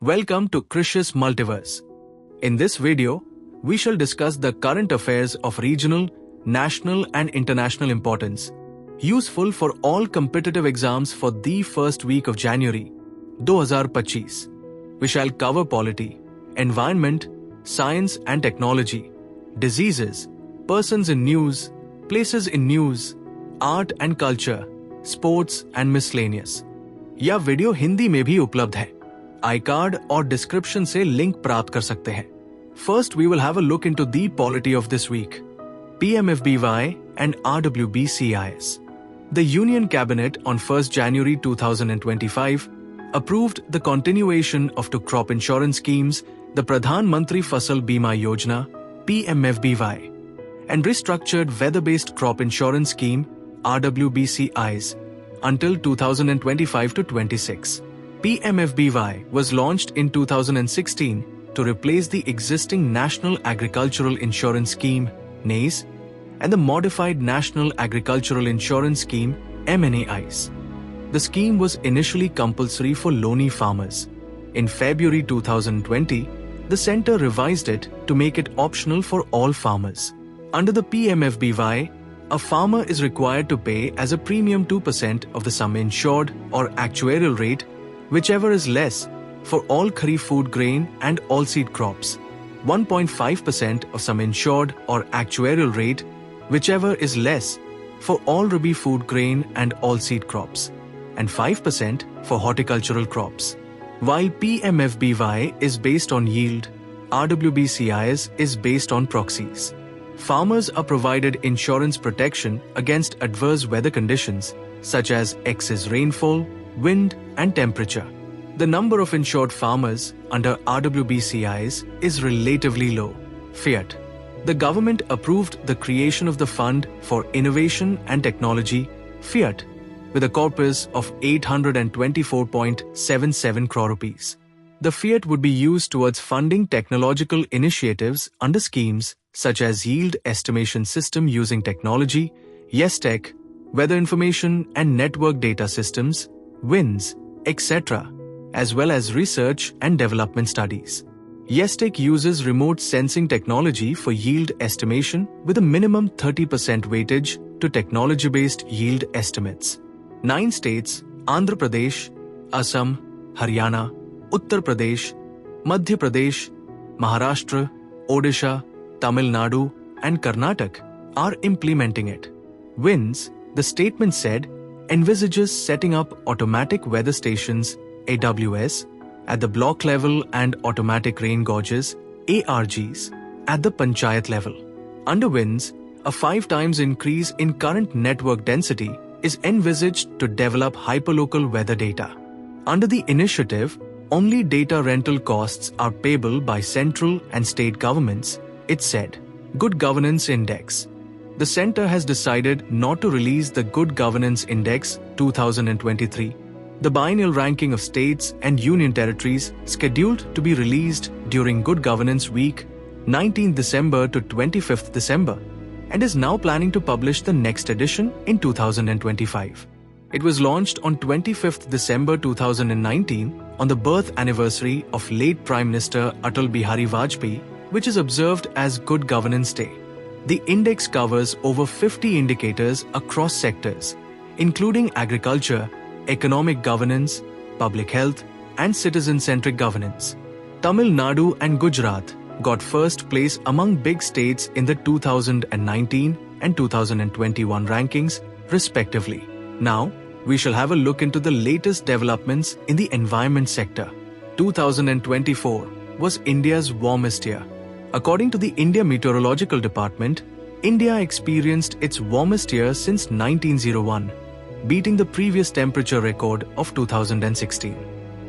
Welcome to KRUSHI'S Multiverse. In this video, we shall discuss the current affairs of regional, national and international importance, useful for all competitive exams for the first week of January 2025. We shall cover polity, environment, science and technology, diseases, persons in news, places in news, art and culture, sports and miscellaneous. यह video Hindi में भी उपलब्ध है। I card और description से link प्राप्त कर सकते हैं। First, we will have a look into the polity of this week. pmfby and RWBCIS. The Union Cabinet on 1st January 2025 approved the continuation of two crop insurance schemes, the Pradhan Mantri Fasal Bima Yojana (pmfby) and restructured weather-based crop insurance scheme (RWBCIS) until 2025 to 26. pmfby was launched in 2016 to replace the existing National Agricultural Insurance Scheme (NAIS) and the Modified National Agricultural Insurance Scheme (MNAIS). The scheme was initially compulsory for lonely farmers. In February 2020, the Centre revised it to make it optional for all farmers. Under the pmfby, a farmer is required to pay as a premium 2% of the sum insured or actuarial rate, whichever is less, for all kharif food grain and oilseed crops, 1.5% of sum insured or actuarial rate, whichever is less, for all rabi food grain and oilseed crops, and 5% for horticultural crops. While pmfby is based on yield, RWBCIS is based on proxies. Farmers are provided insurance protection against adverse weather conditions such as excess rainfall, wind and temperature. The number of insured farmers under RWBCIS is relatively low. Fiat. The government approved the creation of the Fund for Innovation and Technology, Fiat, with a corpus of 824.77 crore rupees. The Fiat would be used towards funding technological initiatives under schemes such as Yield Estimation System using technology, YesTech, Weather Information and Network Data Systems, WINS, etc., as well as research and development studies. YesTech uses remote sensing technology for yield estimation with a minimum 30% weightage to technology-based yield estimates. 9 states, Andhra Pradesh, Assam, Haryana, Uttar Pradesh, Madhya Pradesh, Maharashtra, Odisha, Tamil Nadu and Karnataka are implementing it. WINS, the statement said, envisages setting up automatic weather stations (AWS) at the block level and automatic rain gauges (ARGs) at the panchayat level. Under WINS, a 5 times increase in current network density is envisaged to develop hyperlocal weather data. Under the initiative, only data rental costs are payable by central and state governments, it said. Good Governance Index. The Centre has decided not to release the Good Governance Index 2023, the biennial ranking of states and union territories scheduled to be released during Good Governance Week, 19th December to 25th December, and is now planning to publish the next edition in 2025. It was launched on 25th December 2019 on the birth anniversary of late Prime Minister Atal Bihari Vajpayee, which is observed as Good Governance Day. The index covers over 50 indicators across sectors, including agriculture, economic governance, public health, and citizen-centric governance. Tamil Nadu and Gujarat got first place among big states in the 2019 and 2021 rankings, respectively. Now, we shall have a look into the latest developments in the environment sector. 2024 was India's warmest year. According to the India Meteorological Department, India experienced its warmest year since 1901, beating the previous temperature record of 2016.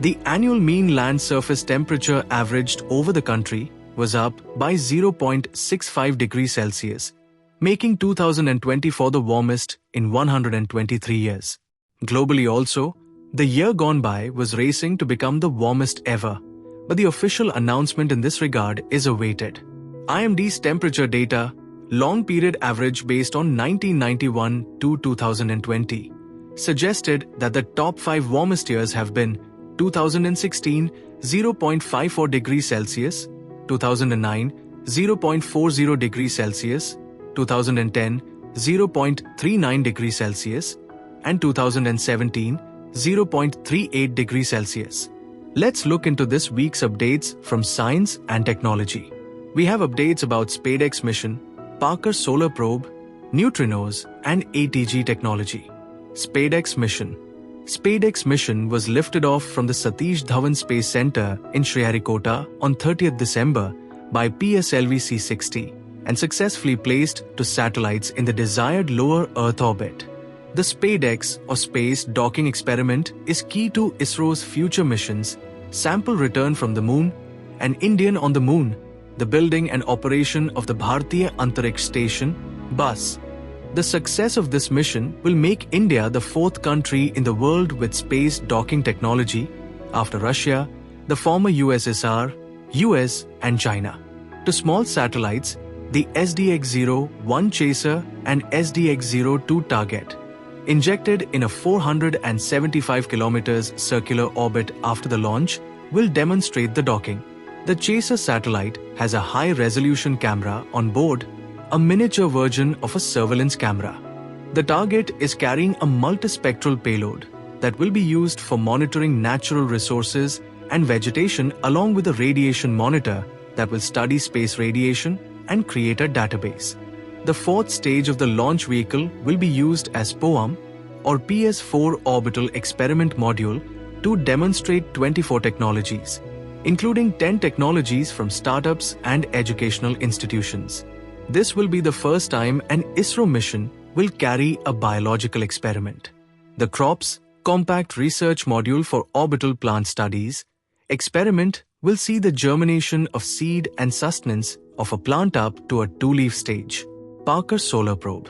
The annual mean land surface temperature averaged over the country was up by 0.65 degrees Celsius, making 2024 the warmest in 123 years. Globally also, the year gone by was racing to become the warmest ever, but the official announcement in this regard is awaited. IMD's temperature data, long period average based on 1991 to 2020, suggested that the top 5 warmest years have been 2016, 0.54 degrees Celsius, 2009, 0.40 degrees Celsius, 2010, 0.39 degrees Celsius, and 2017, 0.38 degrees Celsius. Let's look into this week's updates from Science and Technology. We have updates about spadexmission, parkersolarprobe, neutrinos, and ATG technology. Spadexmission. Spadexmission was lifted off from the Satish Dhawan Space Center in Sriharikota on 30th December by PSLV C-60 and successfully placed to satellites in the desired lower Earth orbit. The SpadeX or Space Docking Experiment is key to ISRO's future missions, sample return from the Moon, and Indian on the Moon, the building and operation of the Bharatiya Antariksh Station, BUS. The success of this mission will make India the fourth country in the world with space docking technology after Russia, the former USSR, US, and China. To small satellites, the SDX-01 Chaser and SDX-02 Target, injected in a 475 km circular orbit after the launch, will demonstrate the docking. The Chaser satellite has a high-resolution camera on board, a miniature version of a surveillance camera. The Target is carrying a multispectral payload that will be used for monitoring natural resources and vegetation, along with a radiation monitor that will study space radiation and create a database. The fourth stage of the launch vehicle will be used as POEM or PS4 Orbital Experiment Module to demonstrate 24 technologies, including 10 technologies from startups and educational institutions. This will be the first time an ISRO mission will carry a biological experiment. The CROPS Compact Research Module for Orbital Plant Studies experiment will see the germination of seed and sustenance of a plant up to a two-leaf stage. Parker-Solarprobe.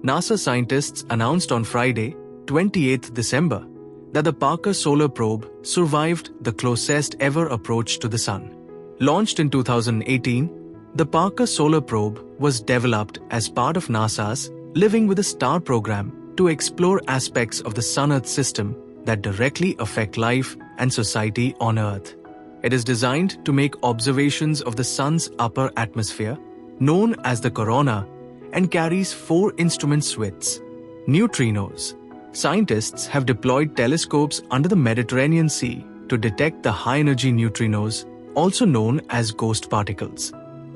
NASA scientists announced on Friday, 28th December, that the Parker-Solarprobe survived the closest ever approach to the Sun. Launched in 2018, the Parker-Solarprobe was developed as part of NASA's Living with a Star program to explore aspects of the Sun-Earth system that directly affect life and society on Earth. It is designed to make observations of the Sun's upper atmosphere, known as the corona, and carries 4 instrument suites. Neutrinos. Scientists have deployed telescopes under the Mediterranean Sea to detect the high-energy neutrinos, also known as ghost particles.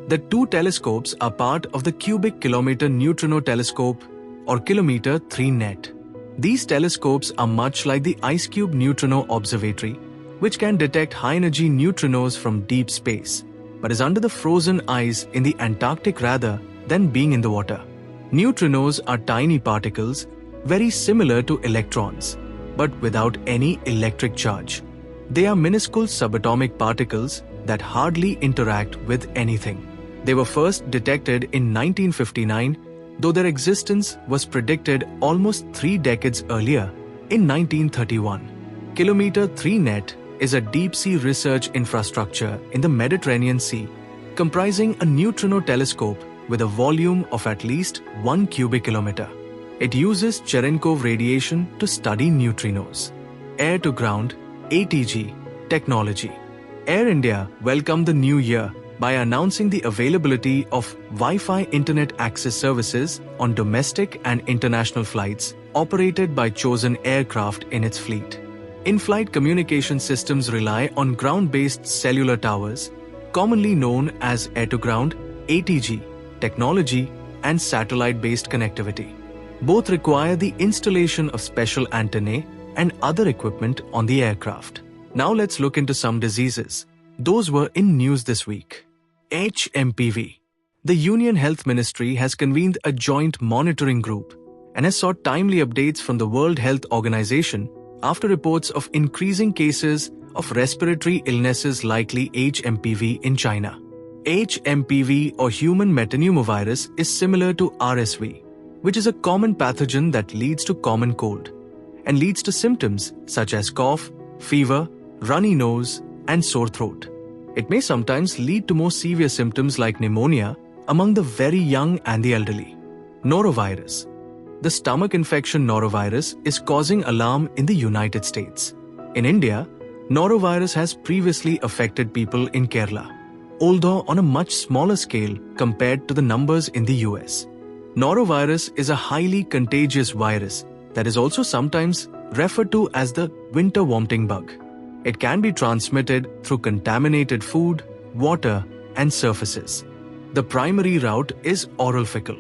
The 2 telescopes are part of the Cubic Kilometer Neutrino Telescope or Kilometer 3 net. These telescopes are much like the IceCube Neutrino Observatory, which can detect high-energy neutrinos from deep space, but is under the frozen ice in the Antarctic rather than being in the water. Neutrinos are tiny particles, very similar to electrons, but without any electric charge. They are minuscule subatomic particles that hardly interact with anything. They were first detected in 1959, though their existence was predicted almost 3 decades earlier, in 1931. Kilometer 3 net is a deep-sea research infrastructure in the Mediterranean Sea, comprising a neutrino telescope with a volume of at least 1 cubic kilometer. It uses Cherenkov radiation to study neutrinos. Air-to-ground ATG technology. Air India welcomed the new year by announcing the availability of Wi-Fi internet access services on domestic and international flights operated by chosen aircraft in its fleet. In-flight communication systems rely on ground-based cellular towers, commonly known as air-to-ground ATG technology, and satellite-based connectivity. Both require the installation of special antennae and other equipment on the aircraft. Now let's look into some diseases. Those were in news this week. hmpv. The Union Health Ministry has convened a joint monitoring group and has sought timely updates from the World Health Organization after reports of increasing cases of respiratory illnesses likely hmpv in China. hmpv or human metapneumovirus is similar to RSV, which is a common pathogen that leads to common cold and leads to symptoms such as cough, fever, runny nose, and sore throat. It may sometimes lead to more severe symptoms like pneumonia among the very young and the elderly. Norovirus. The stomach infection norovirus is causing alarm in the United States. In India, Norovirus has previously affected people in Kerala, although on a much smaller scale compared to the numbers in the US. Norovirus is a highly contagious virus that is also sometimes referred to as the winter vomiting bug. It can be transmitted through contaminated food, water, and surfaces. The primary route is oral fecal.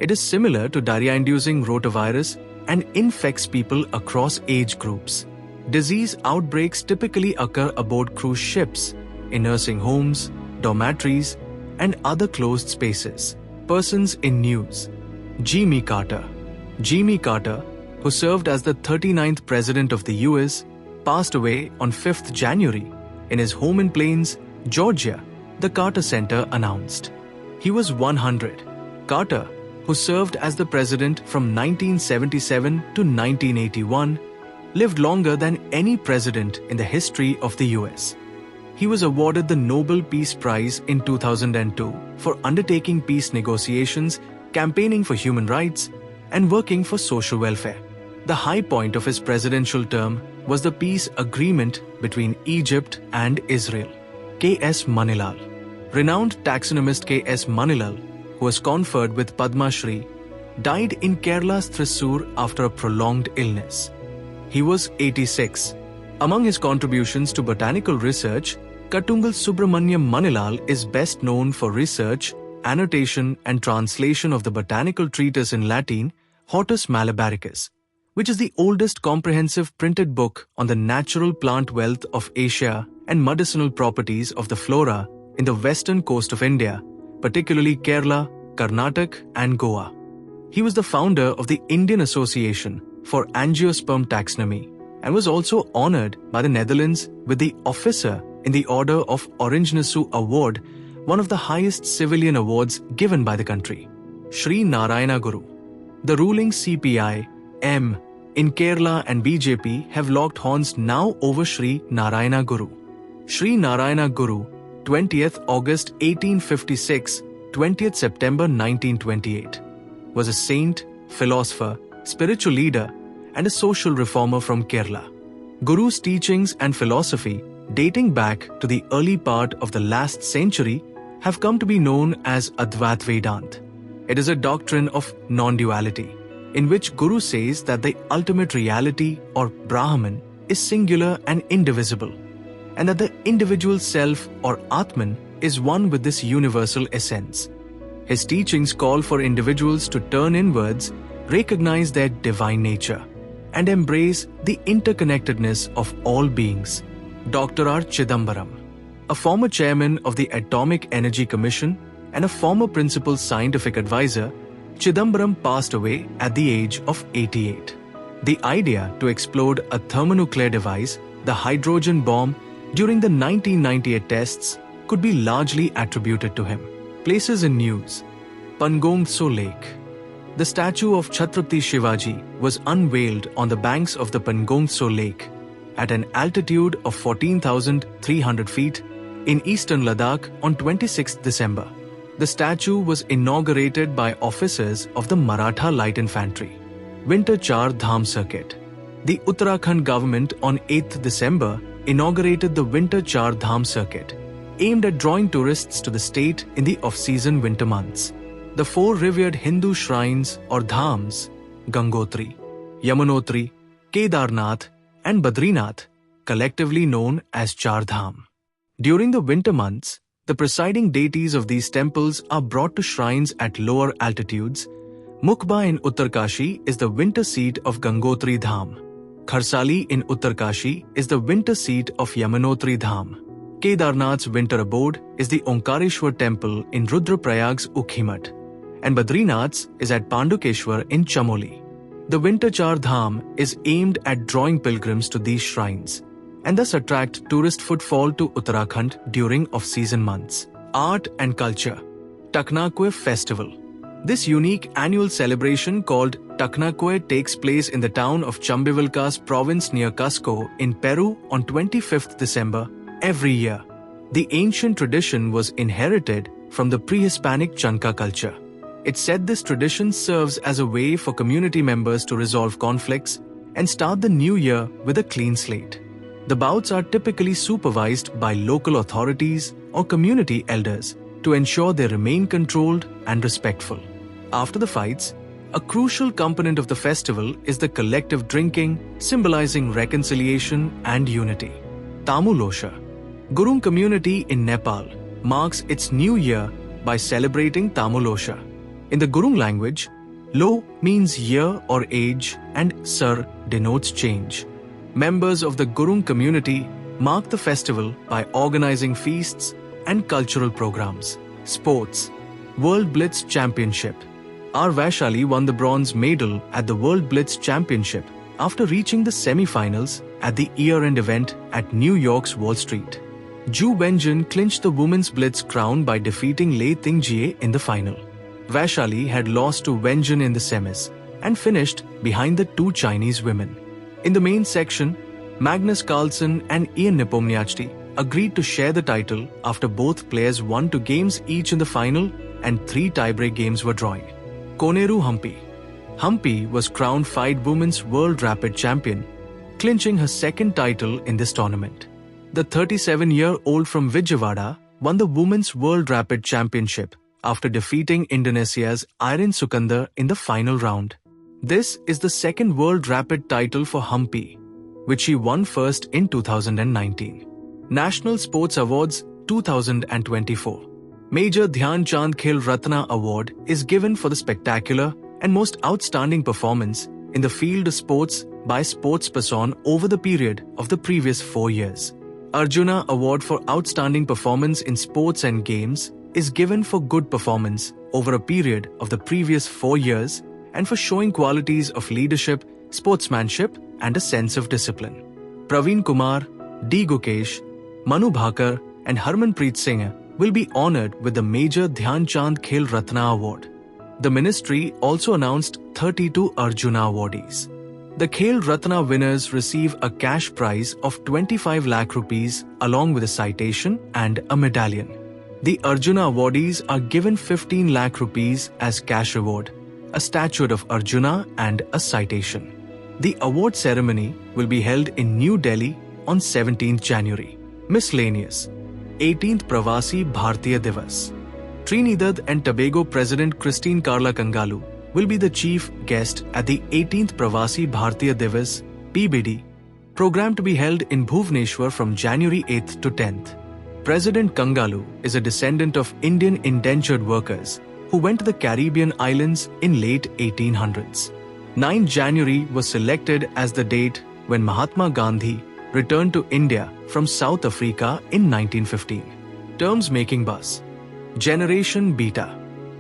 It is similar to diarrhea-inducing rotavirus and infects people across age groups. Disease outbreaks typically occur aboard cruise ships, in nursing homes, dormitories, and other closed spaces. Persons in news. Jimmy Carter. Jimmy Carter, who served as the 39th President of the US, passed away on 5th January in his home in Plains, Georgia, the Carter Center announced. He was 100. Carter, who served as the president from 1977 to 1981, lived longer than any president in the history of the US. He was awarded the Nobel Peace Prize in 2002 for undertaking peace negotiations, campaigning for human rights, and working for social welfare. The high point of his presidential term was the peace agreement between Egypt and Israel. K.S. Manilal. Renowned taxonomist K.S. Manilal, who was conferred with Padma Shri, died in Kerala's Thrissur after a prolonged illness. He was 86. Among his contributions to botanical research, Kattungal Subramaniam Manilal is best known for research, annotation, and translation of the botanical treatise in Latin, Hortus Malabaricus, which is the oldest comprehensive printed book on the natural plant wealth of Asia and medicinal properties of the flora in the western coast of India, particularly Kerala, Karnataka, and Goa. He was the founder of the Indian Association for Angiosperm Taxonomy and was also honored by the Netherlands with the Officer in the Order of Orange Nassau Award, one of the highest civilian awards given by the country. Sri Narayana Guru. The ruling CPI, M, in Kerala and BJP have locked horns now over Sri Narayana Guru. Sri Narayana Guru, 20th August 1856, 20th September 1928, was a saint, philosopher, spiritual leader, and a social reformer from Kerala. Guru's teachings and philosophy, dating back to the early part of the last century, have come to be known as Advait Vedant. It is a doctrine of non-duality, in which Guru says that the ultimate reality or Brahman is singular and indivisible, and that the individual self or Atman is one with this universal essence. His teachings call for individuals to turn inwards, recognize their divine nature, and embrace the interconnectedness of all beings. DrRChidambaram, a former chairman of the Atomic Energy Commission and a former principal scientific advisor, Chidambaram passed away at the age of 88. The idea to explode a thermonuclear device, the hydrogen bomb, during the 1998 tests could be largely attributed to him. Places in news. Pangongtsolake. The statue of Chhatrapati Shivaji was unveiled on the banks of the Pangongtsolake at an altitude of 14,300 feet in eastern Ladakh on 26 December. The statue was inaugurated by officers of the Maratha Light Infantry. Winter Char Dham Circuit. The Uttarakhand government on 8th December inaugurated the Winter Char Dham Circuit, aimed at drawing tourists to the state in the off-season winter months. The four revered Hindu shrines or dhams, Gangotri, Yamunotri, Kedarnath, and Badrinath, collectively known as Char Dham. During the winter months, the presiding deities of these temples are brought to shrines at lower altitudes. Mukba in Uttarkashi is the winter seat of Gangotri Dham. Kharsali in Uttarkashi is the winter seat of Yamunotri Dham. Kedarnath's winter abode is the Omkareshwar temple in Rudraprayag's Ukhimat, and Badrinath's is at Pandukeshwar in Chamoli. The Winter Char Dham is aimed at drawing pilgrims to these shrines, and thus attract tourist footfall to Uttarakhand during off-season months. Art and culture. Takanakuy Festival. This unique annual celebration called Takanakuy takes place in the town of Chambivilcas province near Cusco in Peru on 25th December every year. The ancient tradition was inherited from the pre-Hispanic Chanca culture. It's said this tradition serves as a way for community members to resolve conflicts and start the new year with a clean slate. The bouts are typically supervised by local authorities or community elders to ensure they remain controlled and respectful. After the fights, a crucial component of the festival is the collective drinking, symbolizing reconciliation and unity. Tamulosha. Gurung community in Nepal marks its new year by celebrating Tamulosha. In the Gurung language, Lo means year or age and Sar denotes change. Members of the Gurung community mark the festival by organizing feasts and cultural programs. Sports. Worldblitz Championship. R. Vaishali won the bronze medal at the Worldblitz Championship after reaching the semi-finals at the year-end event at New York's Wall Street. Ju Wenjun clinched the women's blitz crown by defeating Lei Tingjie in the final. Vaishali had lost to Wenjun in the semis and finished behind the two Chinese women. In the main section, Magnus Carlsen and Ian Nepomniachtchi agreed to share the title after both players won 2 games each in the final and 3 tiebreak games were drawing. Koneru Hampi. Hampi was crowned FIDE Women's World Rapid Champion, clinching her second title in this tournament. The 37-year-old from Vijayawada won the Women's World Rapid Championship after defeating Indonesia's Irin Sukandar in the final round. This is the second World Rapid title for Hampi, which she won first in 2019. National Sports Awards 2024. Major Dhyan Chand Khelratnaaward is given for the spectacular and most outstanding performance in the field of sports by sportsperson over the period of the previous 4 years. Arjunaaward for outstanding performance in sports and games is given for good performance over a period of the previous 4 years and for showing qualities of leadership, sportsmanship, and a sense of discipline. Praveen Kumar, D. Gukesh, Manu Bhakar, and Harmanpreet Singh will be honored with the Major Dhyan Chand Khel Ratna Award. The ministry also announced 32 Arjuna awardees. The Khel Ratna winners receive a cash prize of 25 lakh rupees along with a citation and a medallion. The Arjuna awardees are given 15 lakh rupees as cash reward, a statue of Arjuna and a citation. The award ceremony will be held in New Delhi on 17th January. Miscellaneous. 18th Pravasibharatiyadivas. Trinidad and Tobago President Christine Carla Kangalu will be the chief guest at the 18th Pravasibharatiyadivas (PBD) program to be held in Bhubaneswar from January 8th to 10th. President Kangalu is a descendant of Indian indentured workers who went to the Caribbean islands in late 1800s. 9 January was selected as the date when Mahatma Gandhi returned to India from South Africa in 1915. Terms making buzz. Generation Beta.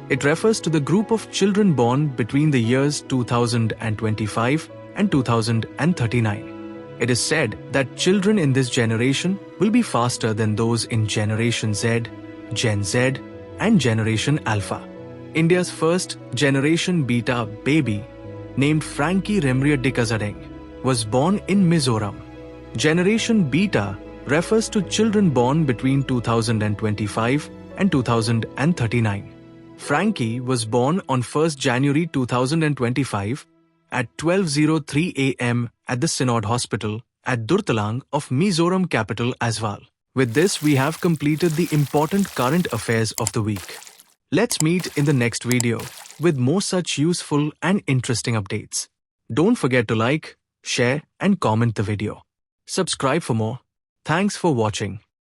It refers to the group of children born between the years 2025 and 2039. It is said that children in this generation will be faster than those in Generation Z, Gen Z, and Generation Alpha. India's first Generation Beta baby, named Frankie Remriadikazadeng, was born in Mizoram. Generation Beta refers to children born between 2025 and 2039. Frankie was born on 1st January 2025 at 12:03 a.m. at the Synod Hospital at Durtalang of Mizoram capital Aizawl. With this, we have completed the important current affairs of the week. Let's meet in the next video with more such useful and interesting updates. Don't forget to like, share, and comment the video. Subscribe for more. Thanks for watching.